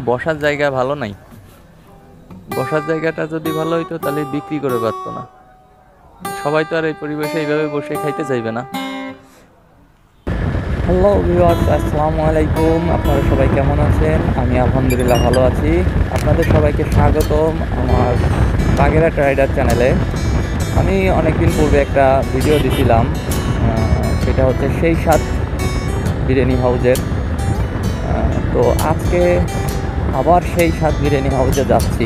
বসার জায়গা ভালো নাই। বসার জায়গাটা যদি ভালো হইতো তাহলে বিক্রি করে পারতো না। সবাই তো আর এই পরিবেশে এইভাবে বসে খাইতে চাইবে না। হ্যালো ভিউয়ার্স, আসসালামু আলাইকুম। আপনারা সবাই কেমন আছেন? আমি আলহামদুলিল্লাহ ভালো আছি। আপনাদের সবাইকে স্বাগতম আমার বাগেরহাট রাইডার চ্যানেলে। আমি অনেকদিন পূর্বে একটা ভিডিও দিছিলাম, সেটা হচ্ছে সেই স্বাদ বিরিয়ানি হাউজের। তো আজকে আবার সেই স্বাদ বিরিয়ানি হাউসে যাচ্ছি।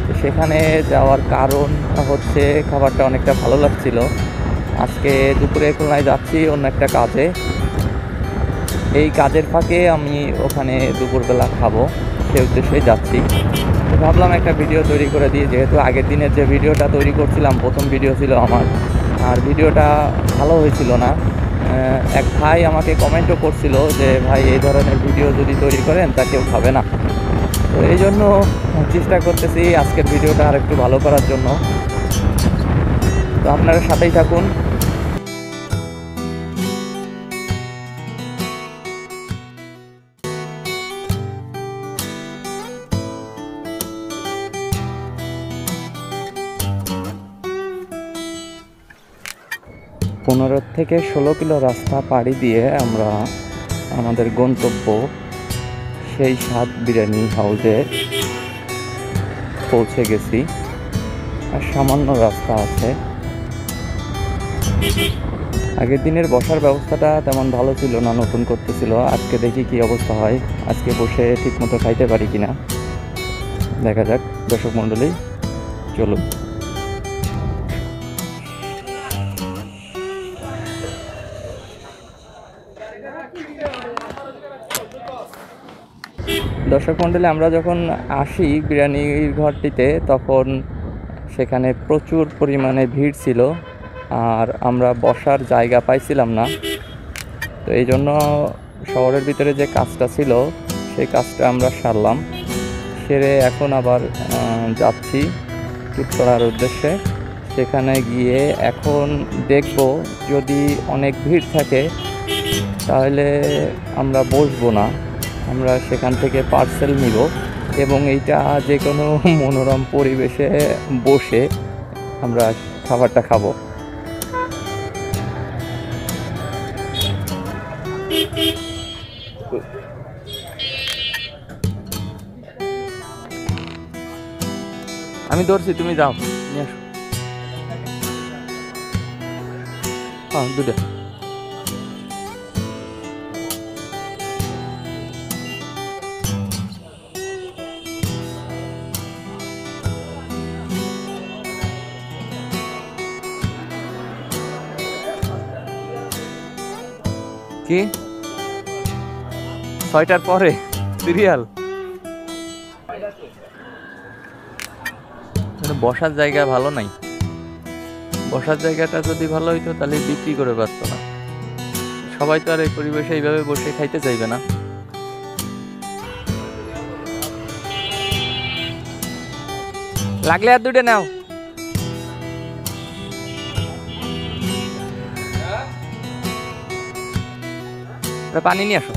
তো সেখানে যাওয়ার কারণ হচ্ছে খাবারটা অনেকটা ভালো লাগছিল। আজকে দুপুরে খুলনায় যাচ্ছি অন্য একটা কাজে। এই কাজের ফাঁকে আমি ওখানে দুপুরবেলা খাবো, সেই উদ্দেশ্যেই যাচ্ছি। তো ভাবলাম একটা ভিডিও তৈরি করে দিই, যেহেতু আগের দিনের যে ভিডিওটা তৈরি করছিলাম, প্রথম ভিডিও ছিল আমার, আর ভিডিওটা ভালো হয়েছিল না। এক ভাই আমাকে কমেন্টও করছিল যে ভাই এই ধরনের ভিডিও যদি তৈরি করেন তা কেউ খাবে না। তো এই জন্য চেষ্টা করতেছি আজকের ভিডিওটা আর একটু ভালো করার জন্য। তো আপনারা সাথেই থাকুন। পনেরো থেকে 16 কিলো রাস্তা পাড়ি দিয়ে আমরা আমাদের গন্তব্য সেই স্বাদ বিরিয়ানি হাউসে পৌঁছে গেছি। আর সামান্য রাস্তা আছে। আগের দিনের বসার ব্যবস্থাটা তেমন ভালো ছিল না, নতুন করতেছিল। আজকে দেখি কি অবস্থা হয়, আজকে বসে ঠিক মতো খাইতে পারি কিনা দেখা যাক। দর্শক মণ্ডলী, চলুন। দর্শক মণ্ডলী, আমরা যখন আসি বিরিয়ানির ঘরটিতে তখন সেখানে প্রচুর পরিমাণে ভিড় ছিল, আর আমরা বসার জায়গা পাইছিলাম না। তো এই জন্য শহরের ভিতরে যে কাজটা ছিল সেই কাজটা আমরা সারলাম। সেরে এখন আবার যাচ্ছি উত্তরার উদ্দেশ্যে। সেখানে গিয়ে এখন দেখব, যদি অনেক ভিড় থাকে তাহলে আমরা বসবো না, আমরা সেখান থেকে পার্সেল নিব এবং এইটা যে কোনো মনোরম পরিবেশে বসে আমরা খাবারটা খাবো। আমি ধরছি, তুমি যাও নিয়ে আসো। হ্যাঁ, দুটো। কি 6টার পরে সিরিয়াল? বসার জায়গা ভালো নাই। বসার জায়গাটা যদি ভালো হইতো তাহলে বিক্রি করে পারতো না। সবাই তো আর এই পরিবেশে এইভাবে বসে খাইতে চাইবে না। লাগলে আর দুটো নাও। পানি নিয়ে আসো।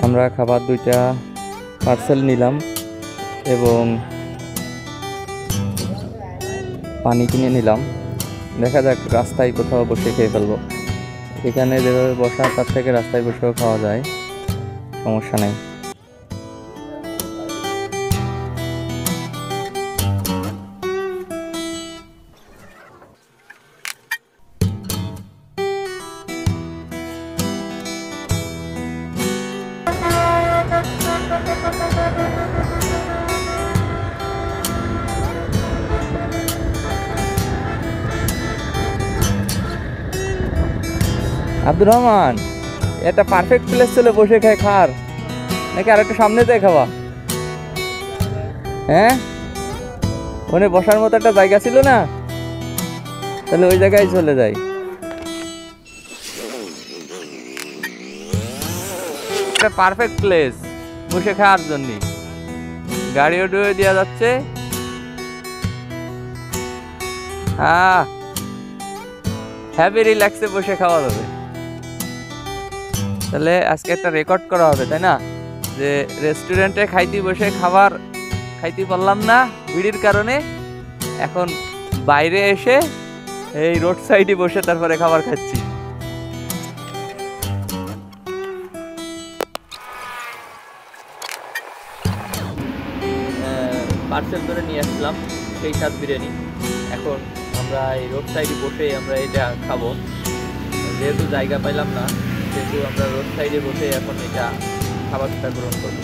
আমরা খাবার 2টা পার্সেল নিলাম এবং পানি কিনে নিলাম। দেখা যাক রাস্তায় কোথাও বসে খেয়ে ফেলবো। এখানে যেভাবে বসা তার থেকে রাস্তায় বসেও খাওয়া যায়, সমস্যা নেই। আব্দুর রহমান, এটা পারফেক্ট প্লেস ছিল বসে খাই খার, নাকি আর একটু সামনে যেয়ে খাওয়া? হ্যাঁ, ওখানে বসার মতো একটা জায়গা ছিল না, তাহলে ওই জায়গায় চলে যাই। একটা পারফেক্ট প্লেস বসে খাওয়ার জন্য। গাড়িও ডুয়ে দেওয়া যাচ্ছে। হ্যাপি রিল্যাক্সে বসে খাওয়া যাবে। তাহলে আজকে একটা রেকর্ড করা হবে, তাই না? যে রেস্টুরেন্টে খাইতে বসে খাবার খাইতে পারলাম না ভিড়ের কারণে, এখন বাইরে এসে এই রোড সাইডে বসে তারপরে খাবার খাচ্ছি। পার্সেল করে নিয়ে আসলাম সেই স্বাদ বিরিয়ানি। এখন আমরা এই রোড সাইডে বসে আমরা এটা খাবো। যেহেতু জায়গা পাইলাম না, সেহেতু আমরা রোড সাইডে বসে এখন এটা খাবারটা গ্রহণ করবো।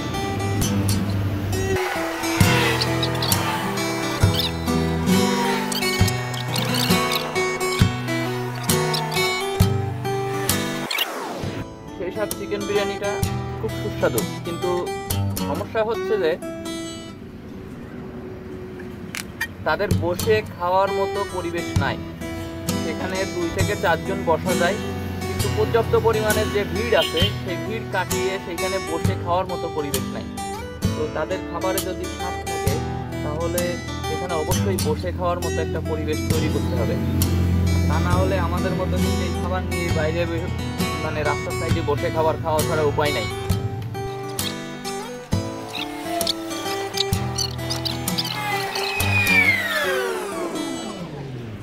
সেই স্বাদ চিকেন বিরিয়ানিটা খুব সুস্বাদু, কিন্তু সমস্যা হচ্ছে যে তাদের বসে খাওয়ার মতো পরিবেশ নাই। সেখানে 2 থেকে 4 জন বসা যায়, কিন্তু পর্যাপ্ত পরিমাণে যে ভিড় আছে সেই ভিড় কাটিয়ে সেখানে বসে খাওয়ার মতো পরিবেশ নাই। তো তাদের খাবারে যদি স্বাদ থাকে তাহলে এখানে অবশ্যই বসে খাওয়ার মতো একটা পরিবেশ তৈরি করতে হবে। তা না হলে আমাদের মতো কিন্তু এই খাবার নিয়ে বাইরে মানে রাস্তার সাইডে বসে খাওয়া ছাড়া উপায় নাই।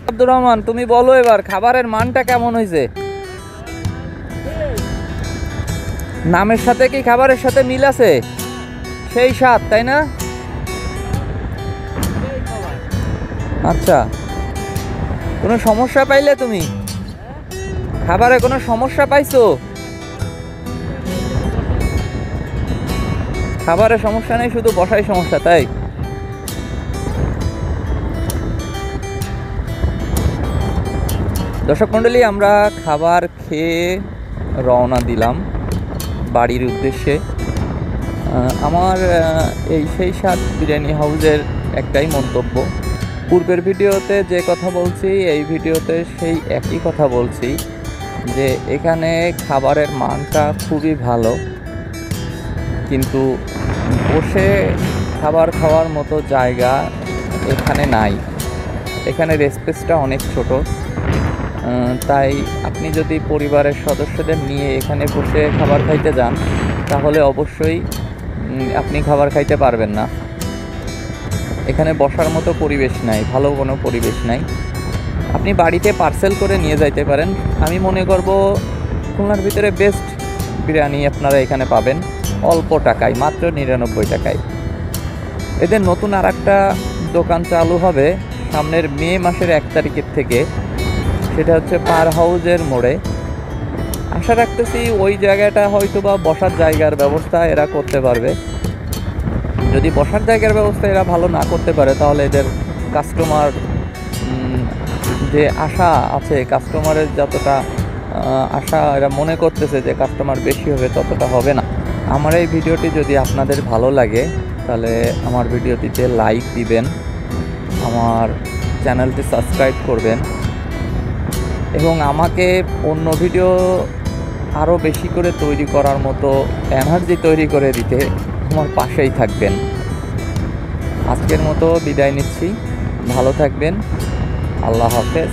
আব্দুর রহমান, তুমি বলো এবার খাবারের মানটা কেমন হয়েছে? নামের সাথে কি খাবারের সাথে মিল আছে? সেই স্বাদ, তাই না? আচ্ছা, কোনো সমস্যা পাইলে তুমি? খাবারে কোনো সমস্যা পাইছো? খাবারের সমস্যা নেই, শুধু বসাই সমস্যা, তাই? দর্শক মণ্ডলী, আমরা খাবার খেয়ে রওনা দিলাম বাড়ির উদ্দেশ্যে। আমার এই সেই স্বাদ বিরিয়ানি হাউসের একটাই মন্তব্য, পূর্বের ভিডিওতে যে কথা বলছি এই ভিডিওতে সেই একই কথা বলছি, যে এখানে খাবারের মানটা খুবই ভালো, কিন্তু বসে খাবার খাওয়ার মতো জায়গা এখানে নাই। এখানে স্পেসটা অনেক ছোট, তাই আপনি যদি পরিবারের সদস্যদের নিয়ে এখানে বসে খাবার খাইতে যান তাহলে অবশ্যই আপনি খাবার খাইতে পারবেন না। এখানে বসার মতো পরিবেশ নাই, ভালো কোনো পরিবেশ নাই। আপনি বাড়িতে পার্সেল করে নিয়ে যাইতে পারেন। আমি মনে করব খুলনার ভিতরে বেস্ট বিরিয়ানি আপনারা এখানে পাবেন অল্প টাকায়, মাত্র 99 টাকায়। এদের নতুন আর একটা দোকান চালু হবে সামনের মে মাসের 1 তারিখের থেকে, সেটা হচ্ছে পার হাউজের মোড়ে। আশা রাখতেছি ওই জায়গাটা হয়তো বা বসার জায়গার ব্যবস্থা এরা করতে পারবে। যদি বসার জায়গার ব্যবস্থা এরা ভালো না করতে পারে তাহলে এদের কাস্টমার যে আশা আছে, কাস্টমারের যতটা আশা এরা মনে করতেছে যে কাস্টমার বেশি হবে, ততটা হবে না। আমার এই ভিডিওটি যদি আপনাদের ভালো লাগে তাহলে আমার ভিডিওটিতে লাইক দিবেন, আমার চ্যানেলটি সাবস্ক্রাইব করবেন এবং আমাকে অন্য ভিডিও আরও বেশি করে তৈরি করার মতো এনার্জি তৈরি করে দিতে আমার পাশেই থাকবেন। আজকের মতো বিদায় নিচ্ছি, ভালো থাকবেন, আল্লাহ হাফেজ।